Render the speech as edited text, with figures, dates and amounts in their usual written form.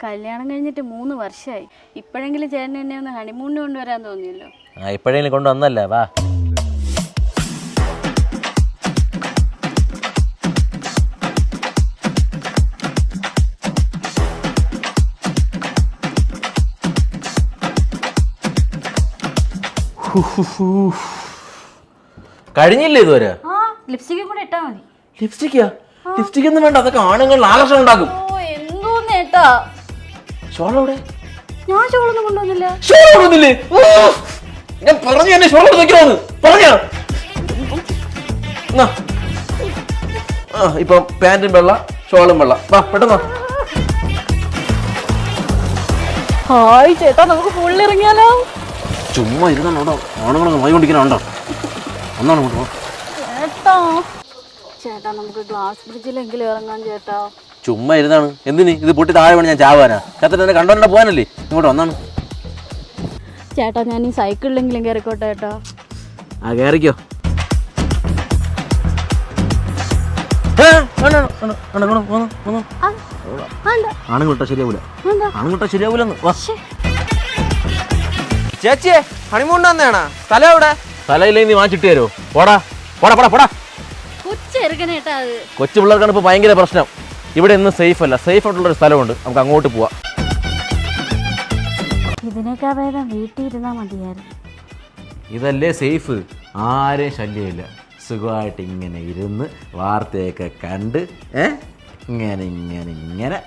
കല്യാണം കഴിഞ്ഞിട്ട് 3 വർഷമായി. ഇപ്പോഴെങ്കിലും ചേട്ടൻ എന്നെ ഒന്ന് ഹണിമൂണിന് കൊണ്ടുവരാൻ തോന്നിയല്ലോ. ഇപ്പോഴെങ്കിലും കൊണ്ടുവന്നല്ലേ, വാ. കഴിഞ്ഞില്ലേ ഇതുവരെ? ലിപ്സ്റ്റിക്കും കൂടെ ഇട്ടാ മതി. ലിപ്സ്റ്റിക്കാ? ലിപ്സ്റ്റിക് ഒന്നും വേണ്ട, അതൊക്കെ ആണുങ്ങളിൽ ആകർഷണം ഉണ്ടാക്കും. എന്തോന്നേട്ടാ ഷോളെവിടെ? ഞാൻ ഷോളൊന്നും കൊണ്ടുവന്നില്ല. ഷോളൊന്നുമില്ലേ? ഞാൻ പറഞ്ഞു എന്നെ ഷോളോട് വെക്കണമെന്ന് പറഞ്ഞാ. ഇപ്പൊ പാന്റും വെള്ള, ഷോളും വെള്ള. വാ പെട്ടെന്ന്. ഹായ് ചേട്ടാ, നമുക്ക് ഫുള്ള് ഇറങ്ങിയാലോ? ചുമ്മാ ഇരുന്നോ, ആണുങ്ങളൊക്കെ വായിക്കൊണ്ടിരിക്കണോ? ഒന്നാണ് ചേട്ടാ ചേട്ടാ നമുക്ക് ഗ്ലാസ് ബ്രിഡ്ജിലെങ്കിലും ഇറങ്ങാൻ ചേട്ടാ. ചുമ്മാ ഇരുന്നാണ്. എന്തിന്? ഇത് പൊട്ടി താഴെ വേണം, ഞാൻ ചാവാനാ? എന്നെ കണ്ടോണ്ടെ പോകാനല്ലേ? ഇങ്ങോട്ട് വന്നാണ്. ചേട്ടാ ഞാൻ ഈ സൈക്കിളിലെങ്കിലും കയറിക്കോട്ടെ ചേട്ടാ. കയറിക്കോ. ആണുങ്ങോട്ടാ ശരിയാവൂല, ആണുങ്ങോട്ടാ ശരിയാവൂലെന്ന്. ചേച്ചിയെ ഹണിമൂൺ വന്നേണാ? സ്ഥലം എവിടെ? സ്ഥലം ഇല്ലെങ്കിൽ നീ വാങ്ങിച്ചിട്ട് തരുമോ? പോടാ പോടാ പോടാ പോടാ. കൊച്ചു പിള്ളേർക്കാണ് ഇപ്പൊ ഭയങ്കര പ്രശ്നം. ഇവിടെ ഒന്നും സേഫ് അല്ല. സേഫ് ആയിട്ടുള്ളൊരു സ്ഥലമുണ്ട്, നമുക്ക് അങ്ങോട്ട് പോവാം. ഇതിനേക്കാൾ ഭേദം വീട്ടിൽ ഇരുന്നാ മതിയായിരുന്നു. ഇതല്ലേ സേഫ്, ആരെയും ശല്യമില്ല. സുഖമായിട്ട് ഇങ്ങനെ ഇരുന്ന് വാർത്തയൊക്കെ കണ്ട് ഇങ്ങനെ ഇങ്ങനെ ഇങ്ങനെ